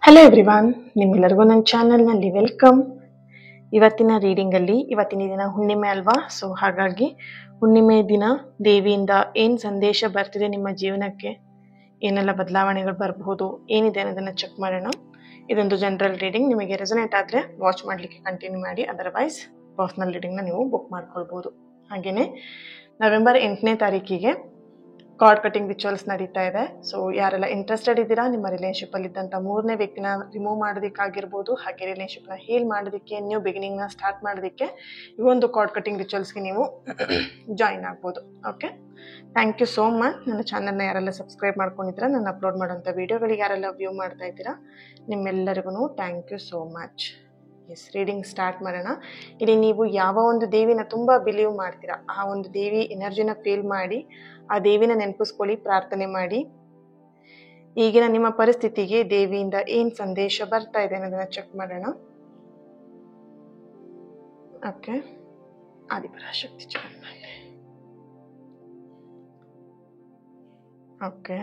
Hello everyone, ನಿಮ್ಮೆಲ್ಲರಿಗೂ ನನ್ನ ಚಾನಲ್ನಲ್ಲಿ ವೆಲ್ಕಮ್. ಇವತ್ತಿನ ರೀಡಿಂಗಲ್ಲಿ ಇವತ್ತಿನ ದಿನ ಹುಣ್ಣಿಮೆ ಅಲ್ವಾ, ಸೊ ಹಾಗಾಗಿ ಹುಣ್ಣಿಮೆ ದಿನ ದೇವಿಯಿಂದ ಏನು ಸಂದೇಶ ಬರ್ತಿದೆ ನಿಮ್ಮ ಜೀವನಕ್ಕೆ, ಏನೆಲ್ಲ ಬದಲಾವಣೆಗಳು ಬರಬಹುದು, ಏನಿದೆ ಅನ್ನೋದನ್ನು ಚೆಕ್ ಮಾಡೋಣ. ಇದೊಂದು ಜನರಲ್ ರೀಡಿಂಗ್. ನಿಮಗೆ ರೆಸನೇಟ್ ಆದರೆ ವಾಚ್ ಮಾಡಲಿಕ್ಕೆ ಕಂಟಿನ್ಯೂ ಮಾಡಿ, ಅದರ್ವೈಸ್ ಪರ್ಸ್ನಲ್ ರೀಡಿಂಗ್ನ ನೀವು ಬುಕ್ ಮಾಡ್ಕೊಳ್ಬೋದು. ಹಾಗೆಯೇ ನವೆಂಬರ್ 8ನೇ ತಾರೀಕಿಗೆ ಕಾರ್ಡ್ ಕಟಿಂಗ್ ರಿಚುವಲ್ಸ್ ನಡೀತಾ ಇದೆ. ಸೊ ಯಾರೆಲ್ಲ ಇಂಟ್ರೆಸ್ಟೆಡ್ ಇದ್ದೀರಾ, ನಿಮ್ಮ ರಿಲೇಶನ್ಶಿಪ್ಪಲ್ಲಿ ಇದ್ದಂಥ ಮೂರನೇ ವ್ಯಕ್ತಿನ ರಿಮೂವ್ ಮಾಡೋದಕ್ಕಾಗಿರ್ಬೋದು, ಹಾಗೆ ರಿಲೇಶನ್ಶಿಪ್ನ ಹೀಲ್ ಮಾಡೋದಕ್ಕೆ, ನ್ಯೂ ಬಿಗಿನಿಂಗ್ನ ಸ್ಟಾರ್ಟ್ ಮಾಡೋದಕ್ಕೆ ಈ ಒಂದು ಕಾರ್ಡ್ ಕಟಿಂಗ್ ರಿಚುವಲ್ಸ್ಗೆ ನೀವು ಜಾಯಿನ್ ಆಗ್ಬೋದು. Okay, thank you so much. ನನ್ನ ಚಾನಲ್ನ ಯಾರೆಲ್ಲ ಸಬ್ಸ್ಕ್ರೈಬ್ ಮಾಡ್ಕೊಂಡಿದ್ದೀರಾ, ನಾನು ಅಪ್ಲೋಡ್ ಮಾಡೋಂಥ ವೀಡಿಯೋಗಳಿಗೆ ಯಾರೆಲ್ಲ ವ್ಯೂ ಮಾಡ್ತಾ ಇದ್ದೀರಾ, ನಿಮ್ಮೆಲ್ಲರಿಗೂ thank you so much. Yes, reading start ಮಾಡೋಣ. ಇಲ್ಲಿ ನೀವು ಯಾವ ಒಂದು ದೇವಿನ ತುಂಬ ಬಿಲೀವ್ ಮಾಡ್ತೀರಾ, ಆ ಒಂದು ದೇವಿ ಎನರ್ಜಿನ ಫೀಲ್ ಮಾಡಿ, ಆ ದೇವಿನ ನೆನಪಿಸ್ಕೊಳ್ಳಿ, ಪ್ರಾರ್ಥನೆ ಮಾಡಿ. ಈಗಿನ ನಿಮ್ಮ ಪರಿಸ್ಥಿತಿಗೆ ದೇವಿಯಿಂದ ಏನು ಸಂದೇಶ ಬರ್ತಾ ಇದೆ ಅನ್ನೋದನ್ನ ಚೆಕ್ ಮಾಡೋಣ. ಓಕೆ, ಆದಿಪರಾಶಕ್ತಿ ಚೆನ್ನಾಗಿದೆ. ಓಕೆ,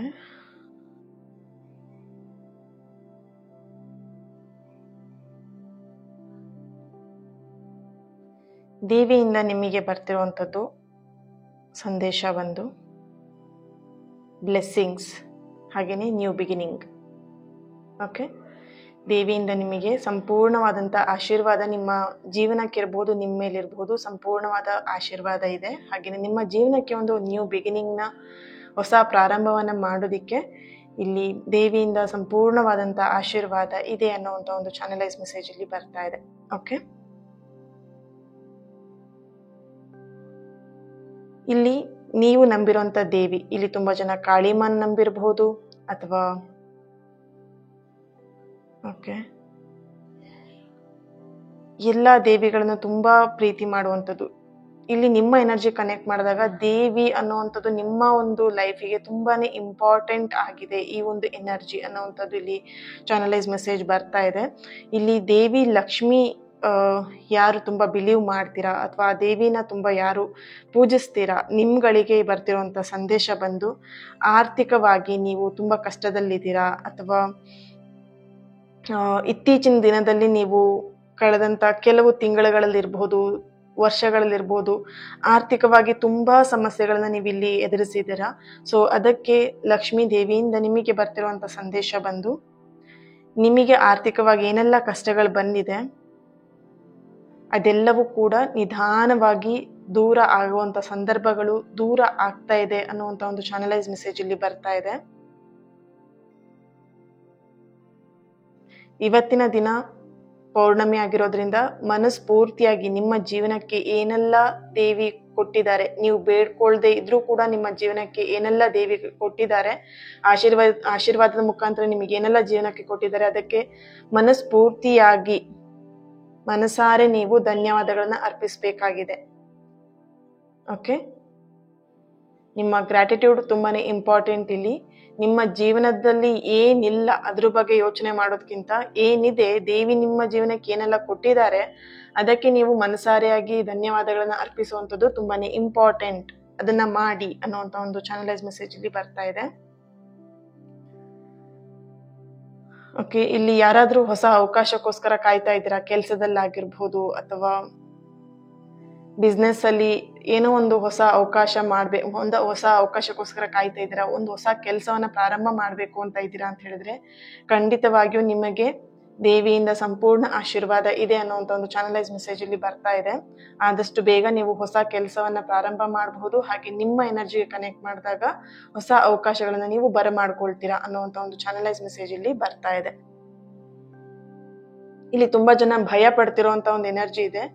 ದೇವಿಯಿಂದ ನಿಮಗೆ ಬರ್ತಿರುವಂಥದ್ದು ಸಂದೇಶ ಒಂದು ಬ್ಲೆಸ್ಸಿಂಗ್ಸ್, ಹಾಗೆಯೇ ನ್ಯೂ ಬಿಗಿನಿಂಗ್. ಓಕೆ, ದೇವಿಯಿಂದ ನಿಮಗೆ ಸಂಪೂರ್ಣವಾದಂಥ ಆಶೀರ್ವಾದ ನಿಮ್ಮ ಜೀವನಕ್ಕಿರ್ಬೋದು, ನಿಮ್ಮ ಮೇಲಿರ್ಬೋದು, ಸಂಪೂರ್ಣವಾದ ಆಶೀರ್ವಾದ ಇದೆ. ಹಾಗೆಯೇ ನಿಮ್ಮ ಜೀವನಕ್ಕೆ ಒಂದು ನ್ಯೂ ಬಿಗಿನಿಂಗ್ನ, ಹೊಸ ಪ್ರಾರಂಭವನ್ನು ಮಾಡೋದಕ್ಕೆ ಇಲ್ಲಿ ದೇವಿಯಿಂದ ಸಂಪೂರ್ಣವಾದಂಥ ಆಶೀರ್ವಾದ ಇದೆ ಅನ್ನೋವಂಥ ಒಂದು ಚಾನಲೈಸ್ ಮೆಸೇಜ್ ಇಲ್ಲಿ ಬರ್ತಾ ಇದೆ. ಓಕೆ, ಇಲ್ಲಿ ನೀವು ನಂಬಿರುವಂಥ ದೇವಿ, ಇಲ್ಲಿ ತುಂಬ ಜನ ಕಾಳಿಮನ್ ನಂಬಿರಬಹುದು, ಅಥವಾ ಓಕೆ ಎಲ್ಲ ದೇವಿಗಳನ್ನು ತುಂಬ ಪ್ರೀತಿ ಮಾಡುವಂಥದ್ದು. ಇಲ್ಲಿ ನಿಮ್ಮ ಎನರ್ಜಿ ಕನೆಕ್ಟ್ ಮಾಡಿದಾಗ ದೇವಿ ಅನ್ನೋವಂಥದ್ದು ನಿಮ್ಮ ಒಂದು ಲೈಫಿಗೆ ತುಂಬಾ ಇಂಪಾರ್ಟೆಂಟ್ ಆಗಿದೆ. ಈ ಒಂದು ಎನರ್ಜಿ ಅನ್ನೋವಂಥದ್ದು ಇಲ್ಲಿ ಚಾನಲೈಸ್ ಮೆಸೇಜ್ ಬರ್ತಾ ಇದೆ. ಇಲ್ಲಿ ದೇವಿ ಲಕ್ಷ್ಮಿ ಯಾರು ತುಂಬ ಬಿಲೀವ್ ಮಾಡ್ತೀರಾ, ಅಥವಾ ಆ ದೇವಿನ ತುಂಬ ಯಾರು ಪೂಜಿಸ್ತೀರಾ, ನಿಮ್ಗಳಿಗೆ ಬರ್ತಿರುವಂಥ ಸಂದೇಶ ಬಂದು ಆರ್ಥಿಕವಾಗಿ ನೀವು ತುಂಬ ಕಷ್ಟದಲ್ಲಿದ್ದೀರಾ, ಅಥವಾ ಇತ್ತೀಚಿನ ದಿನದಲ್ಲಿ ನೀವು ಕಳೆದಂಥ ಕೆಲವು ತಿಂಗಳುಗಳಲ್ಲಿರ್ಬೋದು, ವರ್ಷಗಳಲ್ಲಿರ್ಬೋದು, ಆರ್ಥಿಕವಾಗಿ ತುಂಬ ಸಮಸ್ಯೆಗಳನ್ನ ನೀವು ಇಲ್ಲಿ ಎದುರಿಸಿದ್ದೀರಾ. ಸೊ ಅದಕ್ಕೆ ಲಕ್ಷ್ಮೀ ದೇವಿಯಿಂದ ನಿಮಗೆ ಬರ್ತಿರುವಂಥ ಸಂದೇಶ ಬಂದು ನಿಮಗೆ ಆರ್ಥಿಕವಾಗಿ ಏನೆಲ್ಲ ಕಷ್ಟಗಳು ಬಂದಿದೆ ಅದೆಲ್ಲವೂ ಕೂಡ ನಿಧಾನವಾಗಿ ದೂರ ಆಗುವಂಥ ಸಂದರ್ಭಗಳು ದೂರ ಆಗ್ತಾ ಇದೆ ಅನ್ನುವಂಥ ಒಂದು ಚಾನಲೈಸ್ ಮೆಸೇಜ್ ಇಲ್ಲಿ ಬರ್ತಾ ಇದೆ. ಇವತ್ತಿನ ದಿನ ಪೌರ್ಣಮಿ ಆಗಿರೋದ್ರಿಂದ ಮನಸ್ಫೂರ್ತಿಯಾಗಿ ನಿಮ್ಮ ಜೀವನಕ್ಕೆ ಏನೆಲ್ಲ ದೇವಿ ಕೊಟ್ಟಿದ್ದಾರೆ, ನೀವು ಬೇಡ್ಕೊಳ್ದೆ ಇದ್ರೂ ಕೂಡ ನಿಮ್ಮ ಜೀವನಕ್ಕೆ ಏನೆಲ್ಲ ದೇವಿ ಕೊಟ್ಟಿದ್ದಾರೆ, ಆಶೀರ್ವಾದದ ಮುಖಾಂತರ ನಿಮಗೆ ಏನೆಲ್ಲ ಜೀವನಕ್ಕೆ ಕೊಟ್ಟಿದ್ದಾರೆ, ಅದಕ್ಕೆ ಮನಸ್ಫೂರ್ತಿಯಾಗಿ ಮನಸಾರೆ ನೀವು ಧನ್ಯವಾದಗಳನ್ನ ಅರ್ಪಿಸಬೇಕಾಗಿದೆ. ಓಕೆ, ನಿಮ್ಮ ಗ್ರ್ಯಾಟಿಟ್ಯೂಡ್ ತುಂಬಾನೇ ಇಂಪಾರ್ಟೆಂಟ್. ಇಲ್ಲಿ ನಿಮ್ಮ ಜೀವನದಲ್ಲಿ ಏನಿಲ್ಲ ಅದ್ರ ಬಗ್ಗೆ ಯೋಚನೆ ಮಾಡೋದಕ್ಕಿಂತ ಏನಿದೆ, ದೇವಿ ನಿಮ್ಮ ಜೀವನಕ್ಕೆ ಏನೆಲ್ಲ ಕೊಟ್ಟಿದ್ದಾರೆ ಅದಕ್ಕೆ ನೀವು ಮನಸಾರೆಯಾಗಿ ಧನ್ಯವಾದಗಳನ್ನ ಅರ್ಪಿಸುವಂಥದ್ದು ತುಂಬಾನೇ ಇಂಪಾರ್ಟೆಂಟ್. ಅದನ್ನ ಮಾಡಿ ಅನ್ನುವಂಥ ಒಂದು ಚಾನಲೈಸ್ ಮೆಸೇಜ್ ಇಲ್ಲಿ ಬರ್ತಾ ಇದೆ. ಓಕೆ, ಇಲ್ಲಿ ಯಾರಾದ್ರೂ ಹೊಸ ಅವಕಾಶಕ್ಕೋಸ್ಕರ ಕಾಯ್ತಾ ಇದ್ದೀರಾ, ಕೆಲಸದಲ್ಲಾಗಿರ್ಬೋದು ಅಥವಾ ಬಿಸ್ನೆಸ್ ಅಲ್ಲಿ ಏನೋ ಒಂದು ಹೊಸ ಅವಕಾಶ ಒಂದು ಹೊಸ ಅವಕಾಶಕ್ಕೋಸ್ಕರ ಕಾಯ್ತಾ ಇದ್ದೀರಾ, ಒಂದು ಹೊಸ ಕೆಲಸವನ್ನ ಪ್ರಾರಂಭ ಮಾಡಬೇಕು ಅಂತ ಇದ್ದೀರಾ ಅಂತ ಹೇಳಿದ್ರೆ ಖಂಡಿತವಾಗಿಯೂ ನಿಮಗೆ ದೇವಿಯಿಂದ ಸಂಪೂರ್ಣ ಆಶೀರ್ವಾದ ಇದೆ ಅನ್ನೋಂಥ ಒಂದು ಚಾನಲೈಸ್ ಮೆಸೇಜ್ ಇಲ್ಲಿ ಬರ್ತಾ ಇದೆ. ಆದಷ್ಟು ಬೇಗ ನೀವು ಹೊಸ ಕೆಲಸವನ್ನ ಪ್ರಾರಂಭ ಮಾಡಬಹುದು, ಹಾಗೆ ನಿಮ್ಮ ಎನರ್ಜಿಗೆ ಕನೆಕ್ಟ್ ಮಾಡಿದಾಗ ಹೊಸ ಅವಕಾಶಗಳನ್ನ ನೀವು ಬರಮಾಡ್ಕೊಳ್ತೀರಾ ಅನ್ನೋಂಥ ಒಂದು ಚಾನಲೈಸ್ ಮೆಸೇಜ್ ಇಲ್ಲಿ ಬರ್ತಾ ಇದೆ. ಇಲ್ಲಿ ತುಂಬಾ ಜನ ಭಯ ಪಡ್ತಿರೋಂಥ ಒಂದು ಎನರ್ಜಿ ಇದೆ.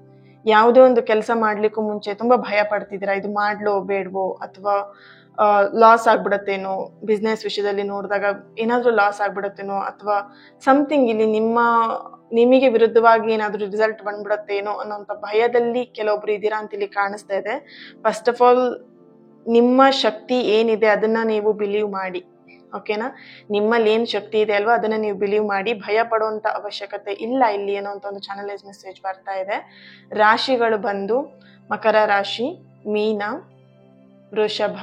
ಯಾವುದೇ ಒಂದು ಕೆಲಸ ಮಾಡ್ಲಿಕ್ಕೂ ಮುಂಚೆ ತುಂಬಾ ಭಯ ಪಡ್ತಿದ್ದೀರಾ, ಇದು ಮಾಡ್ಲೋ ಬೇಡ್ವೋ, ಅಥವಾ ಲಾಸ್ ಆಗ್ಬಿಡತ್ತೇನೋ, ಬಿಸ್ನೆಸ್ ವಿಷಯದಲ್ಲಿ ನೋಡಿದಾಗ ಏನಾದ್ರೂ ಲಾಸ್ ಆಗ್ಬಿಡತ್ತೇನೋ, ಅಥವಾ ಸಮಥಿಂಗ್ ಇಲ್ಲಿ ನಿಮಗೆ ವಿರುದ್ಧವಾಗಿ ಏನಾದ್ರೂ ರಿಸಲ್ಟ್ ಬಂದ್ಬಿಡತ್ತೇನೋ ಅನ್ನೋಂಥ ಭಯದಲ್ಲಿ ಕೆಲವೊಬ್ರು ಇದ್ದೀರಾ ಅಂತ ಇಲ್ಲಿ ಕಾಣಿಸ್ತಾ ಇದೆ. ಫಸ್ಟ್ ಆಫ್ ಆಲ್ ನಿಮ್ಮ ಶಕ್ತಿ ಏನಿದೆ ಅದನ್ನ ನೀವು ಬಿಲೀವ್ ಮಾಡಿ. ಓಕೆನಾ, ನಿಮ್ಮಲ್ಲಿ ಏನ್ ಶಕ್ತಿ ಇದೆ ಅಲ್ವಾ ಅದನ್ನ ನೀವು ಬಿಲೀವ್ ಮಾಡಿ, ಭಯ ಪಡುವಂತ ಅವಶ್ಯಕತೆ ಇಲ್ಲ ಇಲ್ಲಿ ಅನ್ನೋಂಥ ಒಂದು ಚಾನಲೈಸ್ ಮೆಸೇಜ್ ಬರ್ತಾ ಇದೆ. ರಾಶಿಗಳು ಬಂದು ಮಕರ ರಾಶಿ, ಮೀನ, ವೃಷಭ,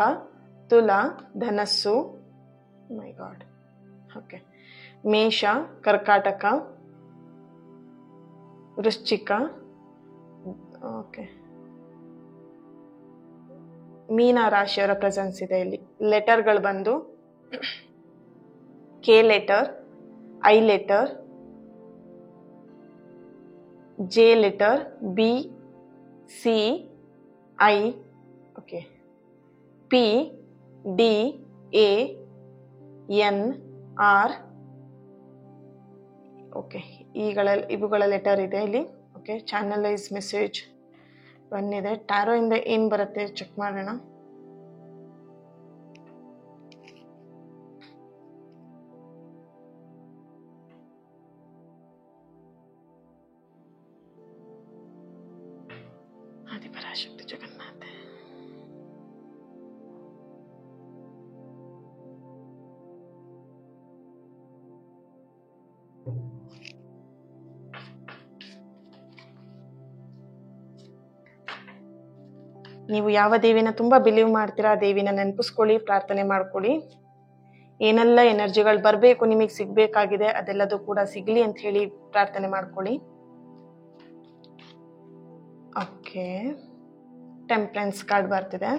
ತುಲಾ, ಧನಸ್ಸು, ಮೈ ಗಾಡ್, ಓಕೆ. ಮೇಷ, ಕರ್ಕಾಟಕ, ವೃಶ್ಚಿಕ, ಓಕೆ, ಮೀನ ರಾಶಿಯವರ ಪ್ರೆಸೆನ್ಸ್ ಇದೆ ಇಲ್ಲಿ. ಲೆಟರ್ಗಳು ಬಂದು K letter, I letter, J letter, B, C, I, okay, P, D, A, N, R, okay, ಇವುಗಳ ಲೆಟರ್ ಇದೆ ಇಲ್ಲಿ. ಓಕೆ, ಚಾನಲೈಸ್ ಮೆಸೇಜ್ ಬಂದಿದೆ. ಟ್ಯಾರೋ ಇಂದ ಏನ್ ಬರುತ್ತೆ ಚೆಕ್ ಮಾಡೋಣ. ಆದಿಪರಾಶಕ್ತಿ ಜಗನ್ನಾಥೆ. ನೀವು ಯಾವ ದೇವಿನ ತುಂಬಾ ಬಿಲೀವ್ ಮಾಡ್ತೀರಾ ಆ ದೇವಿನ ನೆನಪಿಸ್ಕೊಳ್ಳಿ, ಪ್ರಾರ್ಥನೆ ಮಾಡ್ಕೊಳ್ಳಿ. ಏನೆಲ್ಲ ಎನರ್ಜಿಗಳು ಬರಬೇಕು, ನಿಮಗೆ ಸಿಗ್ಬೇಕಾಗಿದೆ ಅದೆಲ್ಲದೂ ಕೂಡ ಸಿಗ್ಲಿ ಅಂತ ಹೇಳಿ ಪ್ರಾರ್ಥನೆ ಮಾಡ್ಕೊಳ್ಳಿ. ಓಕೆ, ಟೆಂಪರೆನ್ಸ್ ಕಾರ್ಡ್ ಬರ್ತಿದೆ.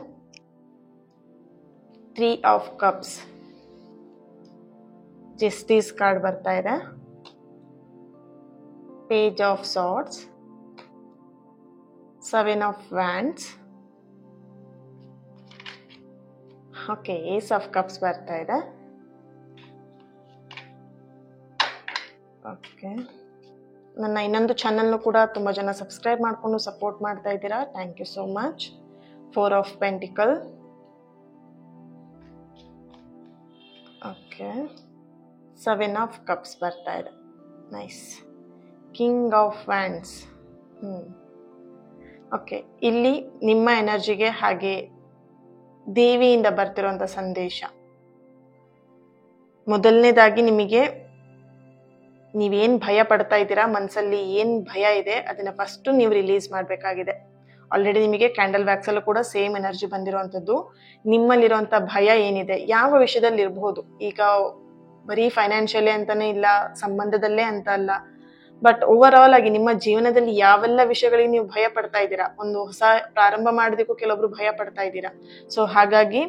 3 ಆಫ್ ಕಪ್ಸ್, ಜಸ್ಟಿಸ್ ಕಾರ್ಡ್ ಬರ್ತಾ ಇದೆ. Page of swords, 7 of wands, okay, ace of cups ಬರ್ತಾ ಇದೆ. ಓಕೆ, ನನ್ನ ಇನ್ನೊಂದು ಚಾನಲ್ನು ಕೂಡ ತುಂಬ ಜನ ಸಬ್ಸ್ಕ್ರೈಬ್ ಮಾಡಿಕೊಂಡು ಸಪೋರ್ಟ್ ಮಾಡ್ತಾ ಇದ್ದೀರಾ, thank you so much. 4 of pentacle, okay, 7 of cups ಬರ್ತಾ ಇದೆ. Nice. King of wands. Okay, ಇಲ್ಲಿ ನಿಮ್ಮ ಎನರ್ಜಿಗೆ ಹಾಗೆ ದೇವಿಯಿಂದ ಬರ್ತಿರುವಂತ ಸಂದೇಶ. ಮೊದಲನೇದಾಗಿ ನಿಮಗೆ ನೀವೇನ್ ಭಯ ಪಡ್ತಾ ಇದ್ದೀರಾ, ಮನಸ್ಸಲ್ಲಿ ಏನ್ ಭಯ ಇದೆ ಅದನ್ನ ಫಸ್ಟ್ ನೀವು ರಿಲೀಸ್ ಮಾಡ್ಬೇಕಾಗಿದೆ. ಆಲ್ರೆಡಿ ನಿಮಗೆ ಕ್ಯಾಂಡಲ್ ವ್ಯಾಕ್ಸ್ ಅಲ್ಲೂ ಕೂಡ ಸೇಮ್ ಎನರ್ಜಿ ಬಂದಿರುವಂತದ್ದು. ನಿಮ್ಮಲ್ಲಿರುವಂತ ಭಯ ಏನಿದೆ, ಯಾವ ವಿಷಯದಲ್ಲಿ ಇರಬಹುದು, ಈಗ ಬರೀ ಫೈನಾನ್ಷಿಯಲಿ ಅಂತಾನೆ ಇಲ್ಲ, ಸಂಬಂಧದಲ್ಲೇ ಅಂತ ಅಲ್ಲ, ಬಟ್ ಓವರ್ ಆಲ್ ಆಗಿ ನಿಮ್ಮ ಜೀವನದಲ್ಲಿ ಯಾವೆಲ್ಲ ವಿಷಯಗಳಿಗೆ ನೀವು ಭಯ ಪಡ್ತಾ ಇದ್ದೀರಾ, ಒಂದು ಹೊಸ ಪ್ರಾರಂಭ ಮಾಡೋದಕ್ಕೂ ಕೆಲವೊಬ್ರು ಭಯ ಪಡ್ತಾ ಇದ್ದೀರಾ. ಸೊ ಹಾಗಾಗಿ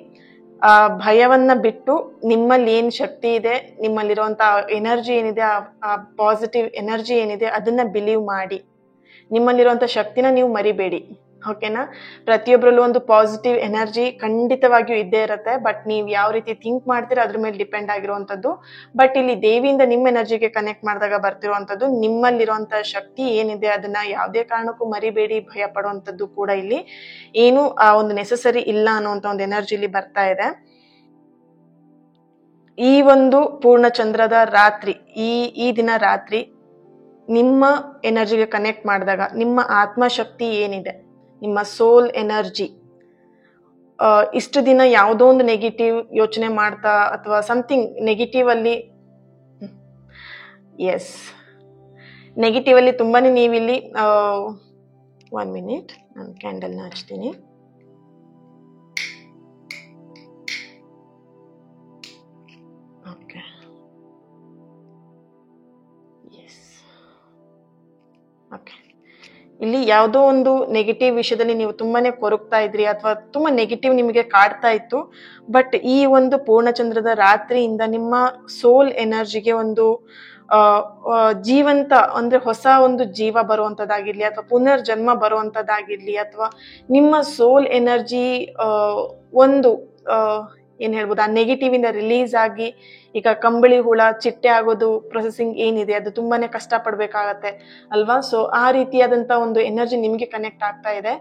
ಆ ಭಯವನ್ನ ಬಿಟ್ಟು ನಿಮ್ಮಲ್ಲಿ ಏನ್ ಶಕ್ತಿ ಇದೆ, ನಿಮ್ಮಲ್ಲಿರುವಂತ ಎನರ್ಜಿ ಏನಿದೆ, ಆ ಪಾಸಿಟಿವ್ ಎನರ್ಜಿ ಏನಿದೆ ಅದನ್ನ ಬಿಲೀವ್ ಮಾಡಿ. ನಿಮ್ಮಲ್ಲಿರುವಂತ ಶಕ್ತಿನ ನೀವು ಮರಿಬೇಡಿ. ಓಕೆನಾ? ಪ್ರತಿಯೊಬ್ಬರಲ್ಲೂ ಒಂದು ಪಾಸಿಟಿವ್ ಎನರ್ಜಿ ಖಂಡಿತವಾಗಿಯೂ ಇದ್ದೇ ಇರುತ್ತೆ. ಬಟ್ ನೀವು ಯಾವ ರೀತಿ ಥಿಂಕ್ ಮಾಡ್ತೀರಾ ಅದ್ರ ಮೇಲೆ ಡಿಪೆಂಡ್ ಆಗಿರುವಂತದ್ದು. ಬಟ್ ಇಲ್ಲಿ ದೇವಿಯಿಂದ ನಿಮ್ಮ ಎನರ್ಜಿಗೆ ಕನೆಕ್ಟ್ ಮಾಡಿದಾಗ ಬರ್ತಿರುವಂತದ್ದು, ನಿಮ್ಮಲ್ಲಿರುವಂತ ಶಕ್ತಿ ಏನಿದೆ ಅದನ್ನ ಯಾವುದೇ ಕಾರಣಕ್ಕೂ ಮರಿಬೇಡಿ. ಭಯ ಪಡುವಂತದ್ದು ಕೂಡ ಇಲ್ಲಿ ಏನು ಆ ಒಂದು ನೆಸೆಸರಿ ಇಲ್ಲ ಅನ್ನುವಂತ ಒಂದು ಎನರ್ಜಿ ಇಲ್ಲಿ ಬರ್ತಾ ಇದೆ. ಈ ಒಂದು ಪೂರ್ಣಚಂದ್ರದ ರಾತ್ರಿ, ಈ ದಿನ ರಾತ್ರಿ ನಿಮ್ಮ ಎನರ್ಜಿಗೆ ಕನೆಕ್ಟ್ ಮಾಡಿದಾಗ ನಿಮ್ಮ ಆತ್ಮಶಕ್ತಿ ಏನಿದೆ, ನಿಮ್ಮ ಸೋಲ್ ಎನರ್ಜಿ, ಇಷ್ಟು ದಿನ ಯಾವುದೋ ಒಂದು ನೆಗೆಟಿವ್ ಯೋಚನೆ ಮಾಡ್ತಾ ಅಥವಾ ಸಮಥಿಂಗ್ ನೆಗೆಟಿವ್ ಅಲ್ಲಿ, ಎಸ್, ನೆಗೆಟಿವ್ ಅಲ್ಲಿ ತುಂಬಾನೇ ನೀವಿಲ್ಲಿ 1 ಮಿನಿಟ್ ನಾನು ಕ್ಯಾಂಡಲ್ನ ಹಚ್ತೀನಿ. Okay, yes, okay. ಇಲ್ಲಿ ಯಾವುದೋ ಒಂದು ನೆಗೆಟಿವ್ ವಿಷಯದಲ್ಲಿ ನೀವು ತುಂಬಾನೇ ಕೊರಗ್ತಾ ಇದ್ರಿ ಅಥವಾ ತುಂಬಾ ನೆಗೆಟಿವ್ ನಿಮಗೆ ಕಾಡ್ತಾ ಇತ್ತು. ಬಟ್ ಈ ಒಂದು ಪೂರ್ಣಚಂದ್ರದ ರಾತ್ರಿಯಿಂದ ನಿಮ್ಮ ಸೋಲ್ ಎನರ್ಜಿಗೆ ಒಂದು ಜೀವಂತ ಅಂದ್ರೆ ಹೊಸ ಒಂದು ಜೀವ ಬರುವಂತದ್ದಾಗಿರ್ಲಿ ಅಥವಾ ಪುನರ್ಜನ್ಮ ಬರುವಂತದ್ದಾಗಿರ್ಲಿ ಅಥವಾ ನಿಮ್ಮ ಸೋಲ್ ಎನರ್ಜಿ ಒಂದು ಏನ್ ಹೇಳ್ಬೋದು, ಆ ನೆಗೆಟಿವ್ ಇಂದ ರಿಲೀಸ್ ಆಗಿ, ಈಗ ಕಂಬಳಿ ಹುಳ ಚಿಟ್ಟೆ ಆಗೋದು ಪ್ರೊಸೆಸಿಂಗ್ ಏನಿದೆ ಅದು ತುಂಬಾನೇ ಕಷ್ಟ ಪಡ್ಬೇಕಾಗತ್ತೆ ಅಲ್ವಾ? ಸೊ ಆ ರೀತಿಯಾದಂತ ಒಂದು ಎನರ್ಜಿ ನಿಮ್ಗೆ ಕನೆಕ್ಟ್ ಆಗ್ತಾ ಇದೆ.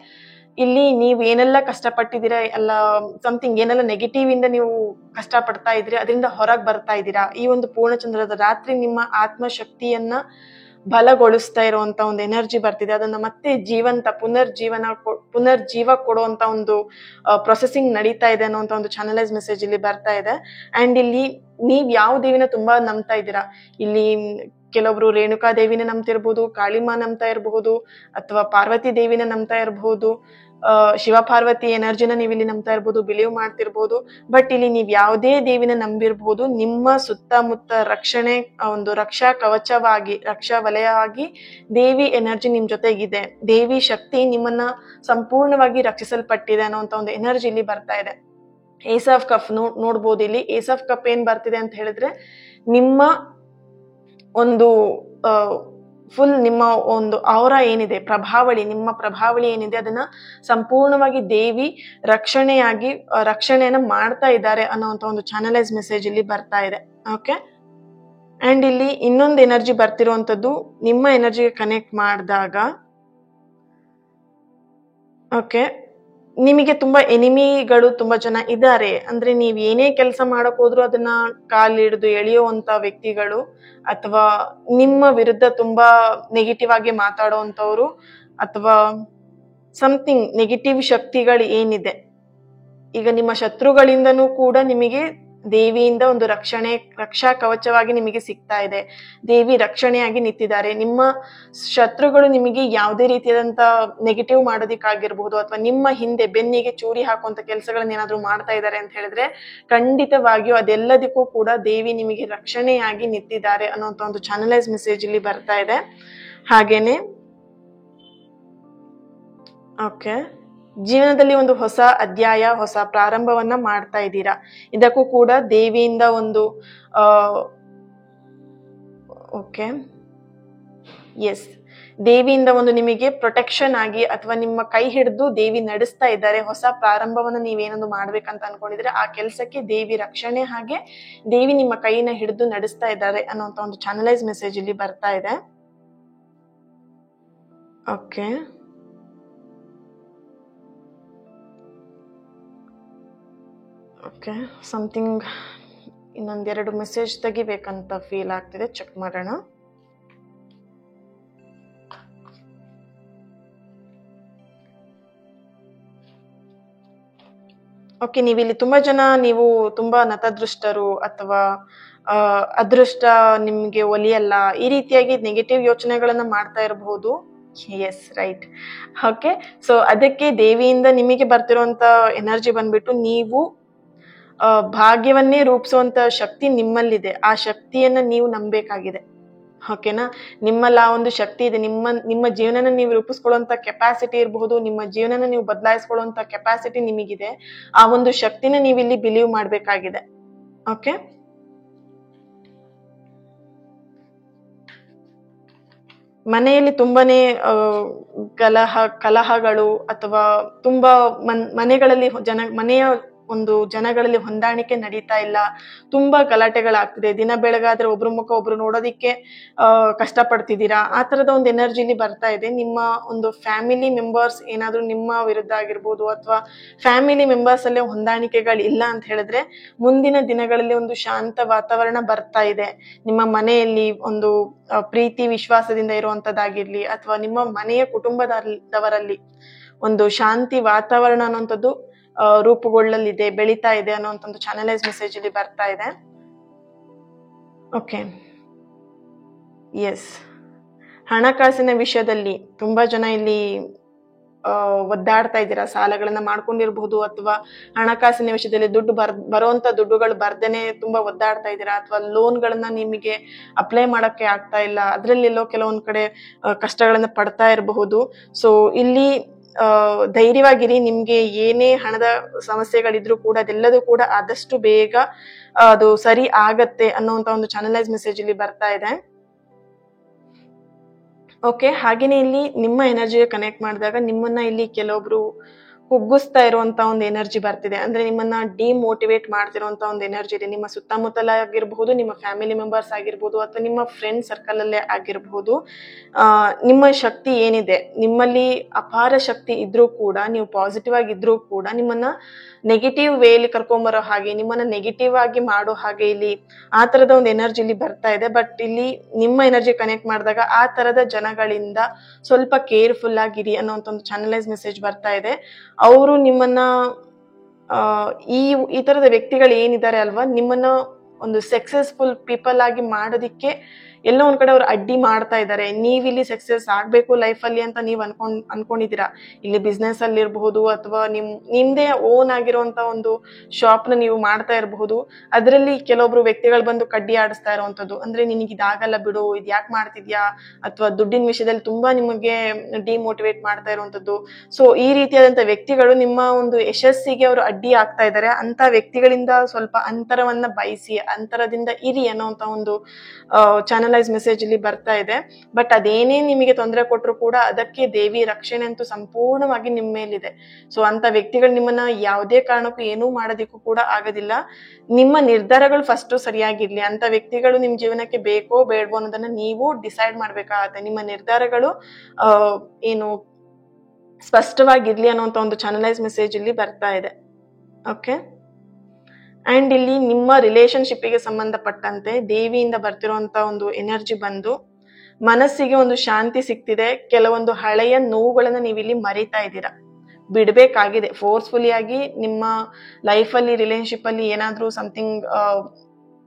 ಇಲ್ಲಿ ನೀವು ಏನೆಲ್ಲ ಕಷ್ಟಪಟ್ಟಿದ್ದೀರಾ, ಎಲ್ಲ ಸಮಥಿಂಗ್ ಏನೆಲ್ಲ ನೆಗೆಟಿವ್ ಇಂದ ನೀವು ಕಷ್ಟ ಪಡ್ತಾ ಇದ್ದೀರಾ ಅದರಿಂದ ಹೊರಗೆ ಬರ್ತಾ ಇದ್ದೀರಾ. ಈ ಒಂದು ಪೂರ್ಣಚಂದ್ರದ ರಾತ್ರಿ ನಿಮ್ಮ ಆತ್ಮಶಕ್ತಿಯನ್ನ ಬಲಗೊಳಿಸ್ತಾ ಇರುವಂತ ಒಂದು ಎನರ್ಜಿ ಬರ್ತಿದೆ. ಅದನ್ನ ಮತ್ತೆ ಜೀವಂತ ಪುನರ್ಜೀವ ಕೊಡುವಂತ ಒಂದು ಪ್ರೊಸೆಸಿಂಗ್ ನಡೀತಾ ಇದೆ ಅನ್ನುವಂತ ಒಂದು ಚಾನಲೈಸ್ ಮೆಸೇಜ್ ಇಲ್ಲಿ ಬರ್ತಾ ಇದೆ. ಅಂಡ್ ಇಲ್ಲಿ ನೀವ್ ಯಾವ ದೇವಿನ ತುಂಬಾ ನಂಬ್ತಾ ಇದ್ದೀರಾ, ಇಲ್ಲಿ ಕೆಲವೊಬ್ರು ರೇಣುಕಾ ದೇವಿನ ನಂಬ್ತಿರ್ಬಹುದು, ಕಾಳಿಮಾ ನಂಬ್ತಾ ಇರಬಹುದು, ಅಥವಾ ಪಾರ್ವತಿ ದೇವಿನ ನಂಬ್ತಾ ಇರಬಹುದು, ಶಿವಪಾರ್ವತಿ ಎನರ್ಜಿನ ನೀವು ಇಲ್ಲಿ ನಂಬ್ತಾ ಇರ್ಬೋದು, ಬಿಲೀವ್ ಮಾಡ್ತಿರ್ಬೋದು. ಬಟ್ ಇಲ್ಲಿ ನೀವು ಯಾವುದೇ ದೇವಿನ ನಂಬಿರ್ಬೋದು, ನಿಮ್ಮ ಸುತ್ತಮುತ್ತ ರಕ್ಷಣೆ ಒಂದು ರಕ್ಷಾ ಕವಚವಾಗಿ, ರಕ್ಷಾ ವಲಯವಾಗಿ ದೇವಿ ಎನರ್ಜಿ ನಿಮ್ ಜೊತೆಗಿದೆ. ದೇವಿ ಶಕ್ತಿ ನಿಮ್ಮನ್ನ ಸಂಪೂರ್ಣವಾಗಿ ರಕ್ಷಿಸಲ್ಪಟ್ಟಿದೆ ಅನ್ನೋಂತ ಒಂದು ಎನರ್ಜಿ ಇಲ್ಲಿ ಬರ್ತಾ ಇದೆ. ಏಸ್ ಆಫ್ ಕಪ್ ನೋಡ್ಬೋದು. ಇಲ್ಲಿ ಏಸ್ ಆಫ್ ಕಪ್ ಏನ್ ಬರ್ತಿದೆ ಅಂತ ಹೇಳಿದ್ರೆ, ನಿಮ್ಮ ಒಂದು ಫುಲ್ ನಿಮ್ಮ ಒಂದು ಔರಾ ಏನಿದೆ, ಪ್ರಭಾವಳಿ, ನಿಮ್ಮ ಪ್ರಭಾವಳಿ ಏನಿದೆ ಅದನ್ನ ಸಂಪೂರ್ಣವಾಗಿ ದೇವಿ ರಕ್ಷಣೆಯನ್ನ ಮಾಡ್ತಾ ಇದ್ದಾರೆ ಅನ್ನೋಂತ ಒಂದು ಚಾನಲೈಸ್ ಮೆಸೇಜ್ ಇಲ್ಲಿ ಬರ್ತಾ ಇದೆ. ಓಕೆ, ಅಂಡ್ ಇಲ್ಲಿ ಇನ್ನೊಂದು ಎನರ್ಜಿ ಬರ್ತಿರುವಂತದ್ದು, ನಿಮ್ಮ ಎನರ್ಜಿಗೆ ಕನೆಕ್ಟ್ ಮಾಡಿದಾಗ ಓಕೆ, ನಿಮಗೆ ತುಂಬಾ ಎನಿಮಿಗಳು ತುಂಬಾ ಜನ ಇದ್ದಾರೆ. ಅಂದ್ರೆ ನೀವ್ ಏನೇ ಕೆಲಸ ಮಾಡಕ್ ಹೋದ್ರು ಅದನ್ನ ಕಾಲಿಡಿದು ಎಳೆಯುವಂತ ವ್ಯಕ್ತಿಗಳು, ಅಥವಾ ನಿಮ್ಮ ವಿರುದ್ಧ ತುಂಬಾ ನೆಗೆಟಿವ್ ಆಗಿ ಮಾತಾಡುವಂತವ್ರು, ಅಥವಾ ಸಮಥಿಂಗ್ ನೆಗೆಟಿವ್ ಶಕ್ತಿಗಳು ಏನಿದೆ, ಈಗ ನಿಮ್ಮ ಶತ್ರುಗಳಿಂದನೂ ಕೂಡ ನಿಮಗೆ ದೇವಿಯಿಂದ ಒಂದು ರಕ್ಷಾ ಕವಚವಾಗಿ ನಿಮಗೆ ಸಿಗ್ತಾ ಇದೆ. ದೇವಿ ರಕ್ಷಣೆಯಾಗಿ ನಿಂತಿದ್ದಾರೆ. ನಿಮ್ಮ ಶತ್ರುಗಳು ನಿಮಗೆ ಯಾವುದೇ ರೀತಿಯಾದಂತ ನೆಗೆಟಿವ್ ಮಾಡೋದಿಕ್ಕಾಗಿರ್ಬಹುದು, ಅಥವಾ ನಿಮ್ಮ ಹಿಂದೆ ಬೆನ್ನಿಗೆ ಚೂರಿ ಹಾಕುವಂತ ಕೆಲಸಗಳನ್ನ ಏನಾದ್ರು ಮಾಡ್ತಾ ಇದ್ದಾರೆ ಅಂತ ಹೇಳಿದ್ರೆ, ಖಂಡಿತವಾಗಿಯೂ ಅದೆಲ್ಲದಕ್ಕೂ ಕೂಡ ದೇವಿ ನಿಮಗೆ ರಕ್ಷಣೆಯಾಗಿ ನಿಂತಿದ್ದಾರೆ ಅನ್ನೋಂತ ಒಂದು ಚಾನಲೈಸ್ ಮೆಸೇಜ್ ಇಲ್ಲಿ ಬರ್ತಾ ಇದೆ. ಹಾಗೇನೆ ಓಕೆ, ಜೀವನದಲ್ಲಿ ಒಂದು ಹೊಸ ಅಧ್ಯಾಯ, ಹೊಸ ಪ್ರಾರಂಭವನ್ನ ಮಾಡ್ತಾ ಇದ್ದೀರಾ. ಇದಕ್ಕೂ ಕೂಡ ದೇವಿಯಿಂದ ಒಂದು ಓಕೆ ಎಸ್, ದೇವಿಯಿಂದ ಒಂದು ನಿಮಗೆ ಪ್ರೊಟೆಕ್ಷನ್ ಆಗಿ ಅಥವಾ ನಿಮ್ಮ ಕೈ ಹಿಡಿದು ದೇವಿ ನಡೆಸ್ತಾ ಇದ್ದಾರೆ. ಹೊಸ ಪ್ರಾರಂಭವನ್ನ ನೀವೇನೊಂದು ಮಾಡ್ಬೇಕಂತ ಅನ್ಕೊಂಡಿದ್ರೆ ಆ ಕೆಲಸಕ್ಕೆ ದೇವಿ ರಕ್ಷಣೆ, ಹಾಗೆ ದೇವಿ ನಿಮ್ಮ ಕೈನ ಹಿಡಿದು ನಡೆಸ್ತಾ ಇದ್ದಾರೆ ಅನ್ನೋಂತ ಒಂದು ಚಾನಲೈಸ್ ಮೆಸೇಜ್ ಇಲ್ಲಿ ಬರ್ತಾ ಇದೆ. ಓಕೆ, ಓಕೆ, ಸಮಥಿಂಗ್ ಇನ್ನೊಂದೆರಡು ಮೆಸೇಜ್ ತೆಗಿಬೇಕಂತ ಫೀಲ್ ಆಗ್ತಿದೆ, ಚೆಕ್ ಮಾಡೋಣ. ಓಕೆ, ನೀವಿಲ್ಲಿ ತುಂಬಾ ಜನ ನೀವು ತುಂಬಾ ನತದೃಷ್ಟರು ಅಥವಾ ಅದೃಷ್ಟ ನಿಮ್ಗೆ ಒಲಿಯಲ್ಲ, ಈ ರೀತಿಯಾಗಿ ನೆಗೆಟಿವ್ ಯೋಚನೆಗಳನ್ನ ಮಾಡ್ತಾ ಇರಬಹುದು. S, right. ಓಕೆ, ಸೊ ಅದಕ್ಕೆ ದೇವಿಯಿಂದ ನಿಮಗೆ ಬರ್ತಿರುವಂತ ಎನರ್ಜಿ ಬಂದ್ಬಿಟ್ಟು, ನೀವು ಭಾಗ್ಯವನ್ನೇ ರೂಪಿಸುವಂತ ಶಕ್ತಿ ನಿಮ್ಮಲ್ಲಿದೆ. ಆ ಶಕ್ತಿಯನ್ನ ನೀವು ನಂಬೇಕಾಗಿದೆ. ಓಕೆನಾ, ನಿಮ್ಮಲ್ಲಿ ಆ ಒಂದು ಶಕ್ತಿ ಇದೆ. ನಿಮ್ಮ ಜೀವನನ ನೀವು ರೂಪಿಸ್ಕೊಳ್ಳುವಂತ ಕೆಪಾಸಿಟಿ ಇರಬಹುದು, ನಿಮ್ಮ ಜೀವನನ ನೀವು ಬದಲಾಯಿಸ್ಕೊಳ್ಳುವಂತ ಕೆಪಾಸಿಟಿ ನಿಮಗಿದೆ. ಆ ಒಂದು ಶಕ್ತಿನ ನೀವು ಇಲ್ಲಿ ಬಿಲೀವ್ ಮಾಡ್ಬೇಕಾಗಿದೆ. ಓಕೆ, ಮನೆಯಲ್ಲಿ ತುಂಬಾನೇ ಕಲಹಗಳು ಅಥವಾ ತುಂಬಾ ಮನೆಗಳಲ್ಲಿ ಮನೆಯ ಒಂದು ಜನಗಳಲ್ಲಿ ಹೊಂದಾಣಿಕೆ ನಡೀತಾ ಇಲ್ಲ, ತುಂಬಾ ಗಲಾಟೆಗಳಾಗ್ತಿದೆ. ದಿನ ಬೆಳಗಾದ್ರೆ ಒಬ್ರು ಮುಖ ಒಬ್ರು ನೋಡೋದಿಕ್ಕೆ ಕಷ್ಟಪಡ್ತಿದ್ದೀರಾ. ಆ ತರದ ಒಂದು ಎನರ್ಜಿಲಿ ಬರ್ತಾ ಇದೆ. ನಿಮ್ಮ ಒಂದು ಫ್ಯಾಮಿಲಿ ಮೆಂಬರ್ಸ್ ಏನಾದ್ರು ನಿಮ್ಮ ವಿರುದ್ಧ ಆಗಿರ್ಬೋದು, ಅಥವಾ ಫ್ಯಾಮಿಲಿ ಮೆಂಬರ್ಸ್ ಅಲ್ಲೇ ಹೊಂದಾಣಿಕೆಗಳು ಇಲ್ಲ ಅಂತ ಹೇಳಿದ್ರೆ, ಮುಂದಿನ ದಿನಗಳಲ್ಲಿ ಒಂದು ಶಾಂತ ವಾತಾವರಣ ಬರ್ತಾ ಇದೆ. ನಿಮ್ಮ ಮನೆಯಲ್ಲಿ ಒಂದು ಪ್ರೀತಿ ವಿಶ್ವಾಸದಿಂದ ಇರುವಂತದ್ದಾಗಿರ್ಲಿ, ಅಥವಾ ನಿಮ್ಮ ಮನೆಯ ಕುಟುಂಬದವರಲ್ಲಿ ಒಂದು ಶಾಂತಿ ವಾತಾವರಣ ಅನ್ನುವಂಥದ್ದು ರೂಪುಗೊಳ್ಳಲಿದೆ, ಬೆಳೀತಾ ಇದೆ ಅನ್ನೋಂಥ ಒಂದು ಚಾನಲೈಸ್ ಮೆಸೇಜ್ ಇಲ್ಲಿ ಬರ್ತಾ ಇದೆ. ಓಕೆ, ಎಸ್, ಹಣಕಾಸಿನ ವಿಷಯದಲ್ಲಿ ತುಂಬಾ ಜನ ಇಲ್ಲಿ ಒದ್ದಾಡ್ತಾ ಇದ್ದೀರಾ. ಸಾಲಗಳನ್ನ ಮಾಡ್ಕೊಂಡಿರ್ಬಹುದು, ಅಥವಾ ಹಣಕಾಸಿನ ವಿಷಯದಲ್ಲಿ ಬರುವಂತ ದುಡ್ಡುಗಳು ಬರ್ದೇನೆ ತುಂಬಾ ಒದ್ದಾಡ್ತಾ ಇದ್ದೀರಾ, ಅಥವಾ ಲೋನ್ಗಳನ್ನ ನಿಮಗೆ ಅಪ್ಲೈ ಮಾಡಕ್ಕೆ ಆಗ್ತಾ ಇಲ್ಲ, ಅದ್ರಲ್ಲೆಲ್ಲೋ ಕೆಲವೊಂದ್ ಕಡೆ ಕಷ್ಟಗಳನ್ನ ಪಡ್ತಾ ಇರಬಹುದು. ಸೊ ಇಲ್ಲಿ ಧೈರ್ಯವಾಗಿರಿ. ನಿಮ್ಗೆ ಏನೇ ಹಣದ ಸಮಸ್ಯೆಗಳಿದ್ರು ಕೂಡ ಅದೆಲ್ಲದೂ ಕೂಡ ಆದಷ್ಟು ಬೇಗ ಅದು ಸರಿ ಆಗತ್ತೆ ಅನ್ನೋಂತ ಒಂದು ಚಾನಲೈಸ್ ಮೆಸೇಜ್ ಇಲ್ಲಿ ಬರ್ತಾ ಇದೆ. ಓಕೆ, ಹಾಗೇನೆ ಇಲ್ಲಿ ನಿಮ್ಮ ಎನರ್ಜಿಗೆ ಕನೆಕ್ಟ್ ಮಾಡಿದಾಗ ನಿಮ್ಮನ್ನ ಇಲ್ಲಿ ಕೆಲವೊಬ್ರು ಕುಗ್ಗಿಸ್ತಾ ಇರುವಂತ ಒಂದು ಎನರ್ಜಿ ಬರ್ತಿದೆ. ಅಂದ್ರೆ ನಿಮ್ಮನ್ನ ಡಿಮೋಟಿವೇಟ್ ಮಾಡ್ತಿರುವಂತ ಒಂದು ಎನರ್ಜಿ ಇದೆ. ನಿಮ್ಮ ಸುತ್ತಮುತ್ತಲ ಆಗಿರ್ಬಹುದು, ನಿಮ್ಮ ಫ್ಯಾಮಿಲಿ ಮೆಂಬರ್ಸ್ ಆಗಿರ್ಬೋದು, ಅಥವಾ ನಿಮ್ಮ ಫ್ರೆಂಡ್ ಸರ್ಕಲ್ ಅಲ್ಲೇ ಆಗಿರ್ಬಹುದು. ನಿಮ್ಮ ಶಕ್ತಿ ಏನಿದೆ, ನಿಮ್ಮಲ್ಲಿ ಅಪಾರ ಶಕ್ತಿ ಇದ್ರೂ ಕೂಡ, ನೀವು ಪಾಸಿಟಿವ್ ಆಗಿದ್ರೂ ಕೂಡ ನಿಮ್ಮನ್ನ ನೆಗೆಟಿವ್ ವೇಲಿ ಕರ್ಕೊಂಬರೋ ಹಾಗೆ, ನಿಮ್ಮನ್ನ ನೆಗೆಟಿವ್ ಆಗಿ ಮಾಡೋ ಹಾಗೆ ಇಲ್ಲಿ ಆ ತರದ ಒಂದು ಎನರ್ಜಿ ಇಲ್ಲಿ ಬರ್ತಾ ಇದೆ. ಬಟ್ ಇಲ್ಲಿ ನಿಮ್ಮ ಎನರ್ಜಿ ಕನೆಕ್ಟ್ ಮಾಡಿದಾಗ ಆ ತರದ ಜನಗಳಿಂದ ಸ್ವಲ್ಪ ಕೇರ್ಫುಲ್ ಆಗಿರಿ ಅನ್ನೋಂಥ ಒಂದು ಚಾನಲೈಸ್ ಮೆಸೇಜ್ ಬರ್ತಾ ಇದೆ. ಅವರು ನಿಮ್ಮನ್ನ ಈ ತರದ ವ್ಯಕ್ತಿಗಳು ಏನಿದ್ದಾರೆ ಅಲ್ವಾ, ನಿಮ್ಮನ್ನ ಒಂದು ಸಕ್ಸಸ್ಫುಲ್ ಪೀಪಲ್ ಆಗಿ ಮಾಡೋದಿಕ್ಕೆ ಎಲ್ಲೋ ಒಂದ್ ಕಡೆ ಅವ್ರು ಅಡ್ಡಿ ಮಾಡ್ತಾ ಇದ್ದಾರೆ. ನೀವಿಲ್ಲಿ ಸಕ್ಸಸ್ ಆಗ್ಬೇಕು ಲೈಫಲ್ಲಿ ಅಂತ ನೀವ್ ಅನ್ಕೊಂಡಿದ್ದೀರಾ. ಇಲ್ಲಿ ಬಿಸ್ನೆಸ್ ಅಲ್ಲಿ ಇರಬಹುದು ಅಥವಾ ನಿಮ್ದೇ ಓನ್ ಆಗಿರುವಂತ ಒಂದು ಶಾಪ್ ನ ನೀವು ಮಾಡ್ತಾ ಇರಬಹುದು. ಅದರಲ್ಲಿ ಕೆಲವೊಬ್ರು ವ್ಯಕ್ತಿಗಳು ಬಂದು ಕಡ್ಡಿ ಆಡಿಸ್ತಾ ಇರುವಂತದ್ದು, ಅಂದ್ರೆ ನಿನಗೆ ಇದಾಗಲ್ಲ ಬಿಡು, ಇದ್ ಯಾಕೆ ಮಾಡ್ತಿದ್ಯಾ, ಅಥವಾ ದುಡ್ಡಿನ ವಿಷಯದಲ್ಲಿ ತುಂಬಾ ನಿಮಗೆ ಡಿಮೋಟಿವೇಟ್ ಮಾಡ್ತಾ ಇರುವಂತದ್ದು. ಸೊ ಈ ರೀತಿಯಾದಂತ ವ್ಯಕ್ತಿಗಳು ನಿಮ್ಮ ಒಂದು ಯಶಸ್ಸಿಗೆ ಅವರು ಅಡ್ಡಿ ಆಗ್ತಾ ಇದ್ದಾರೆ. ಅಂತ ವ್ಯಕ್ತಿಗಳಿಂದ ಸ್ವಲ್ಪ ಅಂತರವನ್ನ ಬಯಸಿ, ಅಂತರದಿಂದ ಇರಿ ಅನ್ನೋಂತ ಒಂದು ಚಾನಲೈಸ್ ಮೆಸೇಜ್ ಇಲ್ಲಿ ಬರ್ತಾ ಇದೆ. ಬಟ್ ಅದೇನೇ ನಿಮಗೆ ತೊಂದರೆ ಕೊಟ್ಟರು ಕೂಡ ಅದಕ್ಕೆ ದೇವಿ ರಕ್ಷಣೆ ಅಂತೂ ಸಂಪೂರ್ಣವಾಗಿ ನಿಮ್ಮ ಮೇಲಿದೆ. ಸೊ ಅಂತ ವ್ಯಕ್ತಿಗಳು ನಿಮ್ಮನ್ನ ಯಾವುದೇ ಕಾರಣಕ್ಕೂ ಏನೂ ಮಾಡೋದಿಕ್ಕೂ ಕೂಡ ಆಗೋದಿಲ್ಲ. ನಿಮ್ಮ ನಿರ್ಧಾರಗಳು ಫಸ್ಟ್ ಸರಿಯಾಗಿರ್ಲಿ. ಅಂತ ವ್ಯಕ್ತಿಗಳು ನಿಮ್ ಜೀವನಕ್ಕೆ ಬೇಕೋ ಬೇಡವೋ ಅನ್ನೋದನ್ನ ನೀವು ಡಿಸೈಡ್ ಮಾಡ್ಬೇಕಾಗತ್ತೆ. ನಿಮ್ಮ ನಿರ್ಧಾರಗಳು ಏನು ಸ್ಪಷ್ಟವಾಗಿರ್ಲಿ ಅನ್ನೋಂತ ಒಂದು ಚಾನಲೈಸ್ ಮೆಸೇಜ್ ಇಲ್ಲಿ ಬರ್ತಾ ಇದೆ. ಓಕೆ, ಅಂಡ್ ಇಲ್ಲಿ ನಿಮ್ಮ ರಿಲೇಶನ್ಶಿಪ್ಗೆ ಸಂಬಂಧಪಟ್ಟಂತೆ ದೇವಿಯಿಂದ ಬರ್ತಿರುವಂತ ಒಂದು ಎನರ್ಜಿ ಬಂದು ಮನಸ್ಸಿಗೆ ಒಂದು ಶಾಂತಿ ಸಿಗ್ತಿದೆ. ಕೆಲವೊಂದು ಹಳೆಯ ನೋವುಗಳನ್ನ ನೀವಿಲ್ಲಿ ಮರಿತಾ ಇದ್ದೀರಾ, ಬಿಡ್ಬೇಕಾಗಿದೆ. ಫೋರ್ಸ್ಫುಲಿ ಆಗಿ ನಿಮ್ಮ ಲೈಫಲ್ಲಿ ರಿಲೇಶನ್ಶಿಪ್ ಅಲ್ಲಿ ಏನಾದ್ರೂ ಸಮಥಿಂಗ್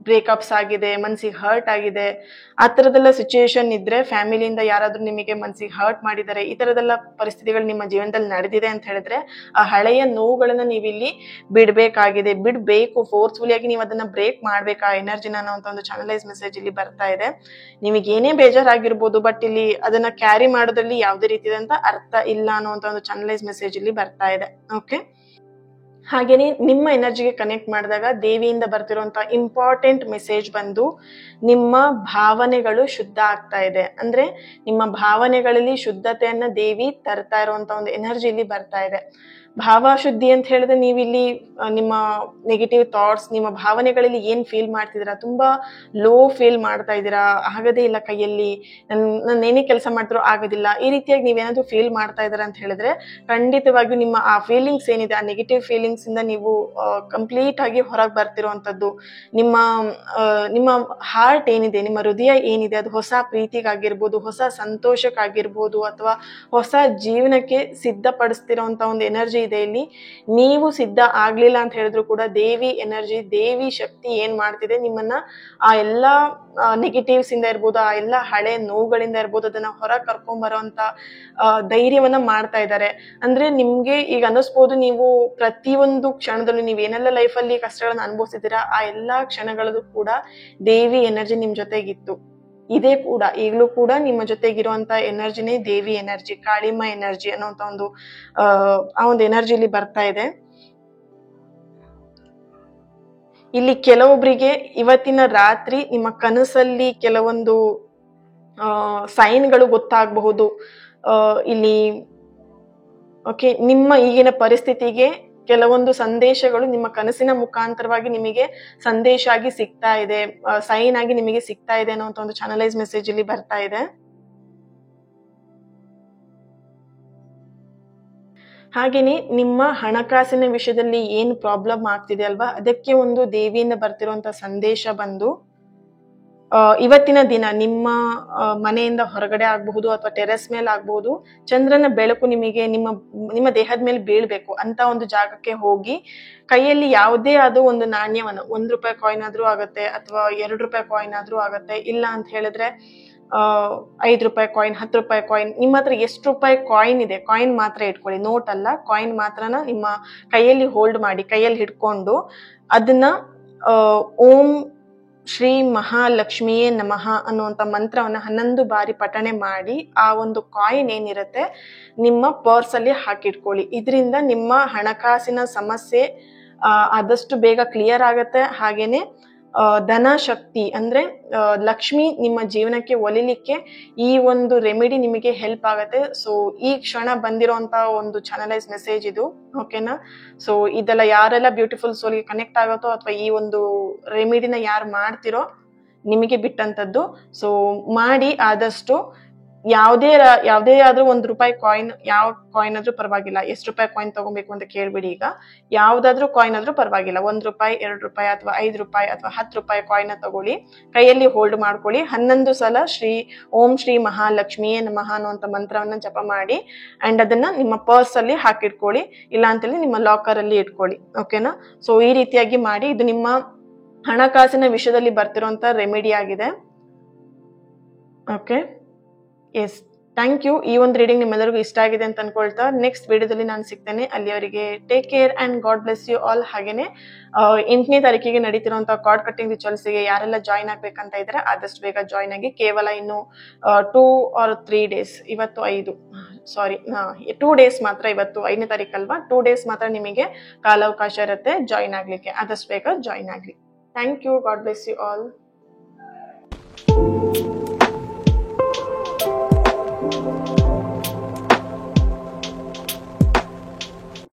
ಬ್ರೇಕಪ್ಸ್ ಆಗಿದೆ, ಮನ್ಸಿಗೆ ಹರ್ಟ್ ಆಗಿದೆ, ಆ ತರದೆಲ್ಲ ಸಿಚುಯೇಷನ್ ಇದ್ರೆ, ಫ್ಯಾಮಿಲಿಯಿಂದ ಯಾರಾದ್ರೂ ನಿಮಗೆ ಮನ್ಸಿಗೆ ಹರ್ಟ್ ಮಾಡಿದ್ದಾರೆ, ಈ ತರದೆಲ್ಲ ಪರಿಸ್ಥಿತಿಗಳು ನಿಮ್ಮ ಜೀವನದಲ್ಲಿ ನಡೆದಿದೆ ಅಂತ ಹೇಳಿದ್ರೆ ಆ ಹಳೆಯ ನೋವುಗಳನ್ನ ನೀವಿಲ್ಲಿ ಬಿಡ್ಬೇಕಾಗಿದೆ, ಬಿಡ್ಬೇಕು. ಫೋರ್ಸ್ಫುಲಿ ಆಗಿ ನೀವು ಅದನ್ನ ಬ್ರೇಕ್ ಮಾಡ್ಬೇಕು ಆ ಎನರ್ಜಿನ ಅನ್ನೋಂತ ಒಂದು ಚಾನಲೈಸ್ ಮೆಸೇಜ್ ಇಲ್ಲಿ ಬರ್ತಾ ಇದೆ. ನಿಮಗೆ ಏನೇ ಬೇಜಾರಾಗಿರ್ಬೋದು, ಬಟ್ ಇಲ್ಲಿ ಅದನ್ನ ಕ್ಯಾರಿ ಮಾಡೋದ್ರಲ್ಲಿ ಯಾವುದೇ ರೀತಿಯಾದಂತ ಅರ್ಥ ಇಲ್ಲ ಅನ್ನುವಂತ ಒಂದು ಚಾನಲೈಸ್ ಮೆಸೇಜ್ ಇಲ್ಲಿ ಬರ್ತಾ ಇದೆ. ಓಕೆ, ಹಾಗೇನೆ ನಿಮ್ಮ ಎನರ್ಜಿಗೆ ಕನೆಕ್ಟ್ ಮಾಡಿದಾಗ ದೇವಿಯಿಂದ ಬರ್ತಿರುವಂತ ಇಂಪಾರ್ಟೆಂಟ್ ಮೆಸೇಜ್ ಬಂದು ನಿಮ್ಮ ಭಾವನೆಗಳು ಶುದ್ಧ ಆಗ್ತಾ ಇದೆ. ಅಂದ್ರೆ ನಿಮ್ಮ ಭಾವನೆಗಳಲ್ಲಿ ಶುದ್ಧತೆಯನ್ನ ದೇವಿ ತರ್ತಾ ಇರುವಂತ ಒಂದು ಎನರ್ಜಿ ಇಲ್ಲಿ ಬರ್ತಾ ಇದೆ. ಭಾವ ಶುದ್ಧಿ ಅಂತ ಹೇಳಿದ್ರೆ ನೀವಿಲ್ಲಿ ನಿಮ್ಮ ನೆಗೆಟಿವ್ ಥಾಟ್ಸ್, ನಿಮ್ಮ ಭಾವನೆಗಳಲ್ಲಿ ಏನ್ ಫೀಲ್ ಮಾಡ್ತಿದ್ದೀರಾ, ತುಂಬಾ ಲೋ ಫೀಲ್ ಮಾಡ್ತಾ ಇದ್ದೀರಾ, ಆಗದೇ ಇಲ್ಲ ಕೈಯಲ್ಲಿ, ನಾನು ಏನೇ ಕೆಲಸ ಮಾಡ್ತಿರೋ ಆಗೋದಿಲ್ಲ, ಈ ರೀತಿಯಾಗಿ ನೀವೇನಾದ್ರೂ ಫೀಲ್ ಮಾಡ್ತಾ ಇದ್ದೀರಾ ಅಂತ ಹೇಳಿದ್ರೆ ಖಂಡಿತವಾಗಿಯೂ ನಿಮ್ಮ ಆ ಫೀಲಿಂಗ್ಸ್ ಏನಿದೆ, ಆ ನೆಗೆಟಿವ್ ಫೀಲಿಂಗ್ಸ್ ಇಂದ ನೀವು ಕಂಪ್ಲೀಟ್ ಆಗಿ ಹೊರಗೆ ಬರ್ತಿರುವಂತದ್ದು. ನಿಮ್ಮ ಹಾರ್ಟ್ ಏನಿದೆ, ನಿಮ್ಮ ಹೃದಯ ಏನಿದೆ, ಅದು ಹೊಸ ಪ್ರೀತಿಗಾಗಿರ್ಬೋದು, ಹೊಸ ಸಂತೋಷಕ್ಕಾಗಿರ್ಬೋದು, ಅಥವಾ ಹೊಸ ಜೀವನಕ್ಕೆ ಸಿದ್ಧಪಡಿಸ್ತಿರೋಂತ ಒಂದು ಎನರ್ಜಿ ಇದೆ ಇಲ್ಲಿ. ನೀವು ಸಿದ್ಧ ಆಗ್ಲಿಲ್ಲ ಅಂತ ಹೇಳಿದ್ರು ಕೂಡ ದೇವಿ ಎನರ್ಜಿ, ದೇವಿ ಶಕ್ತಿ ಏನ್ ಮಾಡ್ತಿದೆ, ನಿಮ್ಮನ್ನ ಆ ಎಲ್ಲಾ ನೆಗೆಟಿವ್ಸ್ ಇಂದ ಇರ್ಬೋದು, ಆ ಎಲ್ಲಾ ಹಳೆ ನೋವುಗಳಿಂದ ಇರ್ಬೋದು, ಅದನ್ನ ಹೊರ ಕರ್ಕೊಂಡ್ ಬರೋಂತ ಧೈರ್ಯವನ್ನ ಮಾಡ್ತಾ ಇದ್ದಾರೆ. ಅಂದ್ರೆ ನಿಮ್ಗೆ ಈಗ ಅನ್ನಿಸ್ಬೋದು, ನೀವು ಪ್ರತಿಯೊಂದು ಕ್ಷಣದಲ್ಲೂ ನೀವೇನೆಲ್ಲ ಲೈಫಲ್ಲಿ ಕಷ್ಟಗಳನ್ನ ಅನುಭವಿಸಿದ್ದೀರಾ ಆ ಎಲ್ಲಾ ಕ್ಷಣಗಳಲ್ಲೂ ಕೂಡ ದೇವಿ ಎನರ್ಜಿ ನಿಮ್ ಜೊತೆಗಿತ್ತು, ಇದೇ ಕೂಡ ಈಗಲೂ ಕೂಡ ನಿಮ್ಮ ಜೊತೆಗಿರುವಂತ ಎನರ್ಜಿನೇ ದೇವಿ ಎನರ್ಜಿ, ಕಾಳಿಮ ಎನರ್ಜಿ ಅನ್ನೋಂತ ಒಂದು ಆ ಒಂದು ಎನರ್ಜಿ ಇಲ್ಲಿ ಬರ್ತಾ ಇದೆ. ಇಲ್ಲಿ ಕೆಲವೊಬ್ಬರಿಗೆ ಇವತ್ತಿನ ರಾತ್ರಿ ನಿಮ್ಮ ಕನಸಲ್ಲಿ ಕೆಲವೊಂದು ಸೈನ್ಗಳು ಗೊತ್ತಾಗಬಹುದು. ಇಲ್ಲಿ ಓಕೆ, ನಿಮ್ಮ ಈಗಿನ ಪರಿಸ್ಥಿತಿಗೆ ಕೆಲವೊಂದು ಸಂದೇಶಗಳು ನಿಮ್ಮ ಕನಸಿನ ಮುಖಾಂತರವಾಗಿ ನಿಮಗೆ ಸಂದೇಶ ಆಗಿ ಸಿಗ್ತಾ ಇದೆ, ಸೈನ್ ಆಗಿ ನಿಮಗೆ ಸಿಗ್ತಾ ಇದೆ ಅನ್ನೋ ಒಂದು ಚಾನಲೈಸ್ ಮೆಸೇಜ್ ಇಲ್ಲಿ ಬರ್ತಾ ಇದೆ. ಹಾಗೇನೆ ನಿಮ್ಮ ಹಣಕಾಸಿನ ವಿಷಯದಲ್ಲಿ ಏನು ಪ್ರಾಬ್ಲಮ್ ಆಗ್ತಿದೆ ಅಲ್ವಾ, ಅದಕ್ಕೆ ಒಂದು ದೇವಿಯಿಂದ ಬರ್ತಿರುವಂತ ಸಂದೇಶ ಬಂದು ಇವತ್ತಿನ ದಿನ ನಿಮ್ಮ ಮನೆಯಿಂದ ಹೊರಗಡೆ ಆಗಬಹುದು ಅಥವಾ ಟೆರೆಸ್ ಮೇಲೆ ಆಗಬಹುದು, ಚಂದ್ರನ ಬೆಳಕು ನಿಮಗೆ ನಿಮ್ಮ ದೇಹದ ಮೇಲೆ ಬೀಳ್ಬೇಕು ಅಂತ ಒಂದು ಜಾಗಕ್ಕೆ ಹೋಗಿ ಕೈಯಲ್ಲಿ ಯಾವುದೇ ಆದ ಒಂದು ನಾಣ್ಯವನ್ನು, ₹1 ಕಾಯಿನ್ ಆದ್ರೂ ಆಗತ್ತೆ ಅಥವಾ ₹2 ಕಾಯಿನ್ ಆದ್ರೂ ಆಗತ್ತೆ, ಇಲ್ಲ ಅಂತ ಹೇಳಿದ್ರೆ ₹5 ಕಾಯಿನ್, ₹10 ಕಾಯಿನ್, ನಿಮ್ಮ ಹತ್ರ ಎಷ್ಟು ರೂಪಾಯಿ ಕಾಯಿನ್ ಇದೆ ಕಾಯಿನ್ ಮಾತ್ರ ಇಟ್ಕೊಳ್ಳಿ, ನೋಟ್ ಅಲ್ಲ, ಕಾಯಿನ್ ಮಾತ್ರನ ನಿಮ್ಮ ಕೈಯಲ್ಲಿ ಹೋಲ್ಡ್ ಮಾಡಿ, ಕೈಯಲ್ಲಿ ಹಿಡ್ಕೊಂಡು ಅದನ್ನ ಓಂ ಶ್ರೀ ಮಹಾಲಕ್ಷ್ಮಿಯೇ ನಮಃ ಅನ್ನುವಂತ ಮಂತ್ರವನ್ನ 11 ಬಾರಿ ಪಠಣೆ ಮಾಡಿ ಆ ಒಂದು ಕಾಯಿನ್ ಏನಿರುತ್ತೆ ನಿಮ್ಮ ಪರ್ಸ್ ಅಲ್ಲಿ ಹಾಕಿಟ್ಕೊಳ್ಳಿ. ಇದರಿಂದ ನಿಮ್ಮ ಹಣಕಾಸಿನ ಸಮಸ್ಯೆ ಆದಷ್ಟು ಬೇಗ ಕ್ಲಿಯರ್ ಆಗತ್ತೆ. ಹಾಗೇನೆ ಧನ ಶಕ್ತಿ ಅಂದ್ರೆ ಲಕ್ಷ್ಮಿ ನಿಮ್ಮ ಜೀವನಕ್ಕೆ ಒಲಿಲಿಕ್ಕೆ ಈ ಒಂದು ರೆಮಿಡಿ ನಿಮಗೆ ಹೆಲ್ಪ್ ಆಗತ್ತೆ. ಸೊ ಈ ಕ್ಷಣ ಬಂದಿರೋಂತ ಒಂದು ಚಾನಲೈಸ್ ಮೆಸೇಜ್ ಇದು, ಓಕೆನಾ. ಸೊ ಇದೆಲ್ಲ ಯಾರೆಲ್ಲ ಬ್ಯೂಟಿಫುಲ್ ಸೋಲ್ಗೆ ಕನೆಕ್ಟ್ ಆಗುತ್ತೋ ಅಥವಾ ಈ ಒಂದು ರೆಮಿಡಿನ ಯಾರು ಮಾಡ್ತಿರೋ ನಿಮಗೆ ಬಿಟ್ಟಂತದ್ದು. ಸೊ ಮಾಡಿ, ಆದಷ್ಟು ಯಾವುದೇ ಆದ್ರೂ ₹1 ಕಾಯಿನ್, ಯಾವ ಕಾಯಿನ್ ಆದ್ರೂ ಪರವಾಗಿಲ್ಲ, ಎಷ್ಟು ರೂಪಾಯಿ ಕಾಯಿನ್ ತಗೋಬೇಕು ಅಂತ ಕೇಳ್ಬಿಡಿ. ಈಗ ಯಾವ್ದಾದ್ರೂ ಕಾಯಿನ್ ಆದ್ರೂ ಪರವಾಗಿಲ್ಲ, ₹1, ₹2 ಅಥವಾ ₹5 ಅಥವಾ ₹10 ಕಾಯಿನ್ ತಗೊಳ್ಳಿ, ಕೈಯಲ್ಲಿ ಹೋಲ್ಡ್ ಮಾಡ್ಕೊಳ್ಳಿ, 11 ಸಲ ಓಂ ಶ್ರೀ ಮಹಾಲಕ್ಷ್ಮಿಯೇ ನಮಃ ಅನ್ನುವಂತ ಮಂತ್ರವನ್ನ ಜಪ ಮಾಡಿ ಅಂಡ್ ಅದನ್ನ ನಿಮ್ಮ ಪರ್ಸ್ ಅಲ್ಲಿ ಹಾಕಿಟ್ಕೊಳ್ಳಿ, ಇಲ್ಲ ಅಂತೇಳಿ ನಿಮ್ಮ ಲಾಕರ್ ಅಲ್ಲಿ ಇಟ್ಕೊಳ್ಳಿ, ಓಕೆನಾ. ಸೊ ಈ ರೀತಿಯಾಗಿ ಮಾಡಿ, ಇದು ನಿಮ್ಮ ಹಣಕಾಸಿನ ವಿಷಯದಲ್ಲಿ ಬರ್ತಿರೋಂಥ ರೆಮಿಡಿ ಆಗಿದೆ. Okay, yes, thank you. ಈ ಒಂದು ರೀಡಿಂಗ್ ನಿಮ್ಮೆಲ್ಲರಿಗೂ ಇಷ್ಟ ಆಗಿದೆ ಅಂತ ಅನ್ಕೊಳ್ತಾ ನೆಕ್ಸ್ಟ್ ವಿಡಿಯೋದಲ್ಲಿ ನಾನು ಸಿಗ್ತೇನೆ. ಅಲ್ಲಿಯವರೆಗೆ take care and God bless you all. ಹಾಗೇನೆ 8ನೇ ತಾರೀಕಿಗೆ ನಡೀತಿರುವಂತಹ ಕಾರ್ಡ್ ಕಟ್ಟಿಂಗ್ ರಿಚುವಲ್ಸ್ಗೆ ಯಾರೆಲ್ಲ ಜಾಯ್ನ್ ಆಗ್ಬೇಕಂತ ಇದ್ರೆ ಆದಷ್ಟು ಬೇಗ ಜಾಯ್ನ್ ಆಗಿ. ಕೇವಲ ಇನ್ನು 2 or 3 ಡೇಸ್, ಇವತ್ತು 5, ಸಾರಿ 2 ಡೇಸ್ ಮಾತ್ರ, ಇವತ್ತು 5ನೇ ತಾರೀಕಲ್ವಾ, 2 ಡೇಸ್ ಮಾತ್ರ ನಿಮಗೆ ಕಾಲಾವಕಾಶ ಇರುತ್ತೆ ಜಾಯ್ನ್ ಆಗ್ಲಿಕ್ಕೆ. ಆದಷ್ಟು ಬೇಗ ಜಾಯ್ನ್ ಆಗ್ಲಿ. Thank you. God bless you all.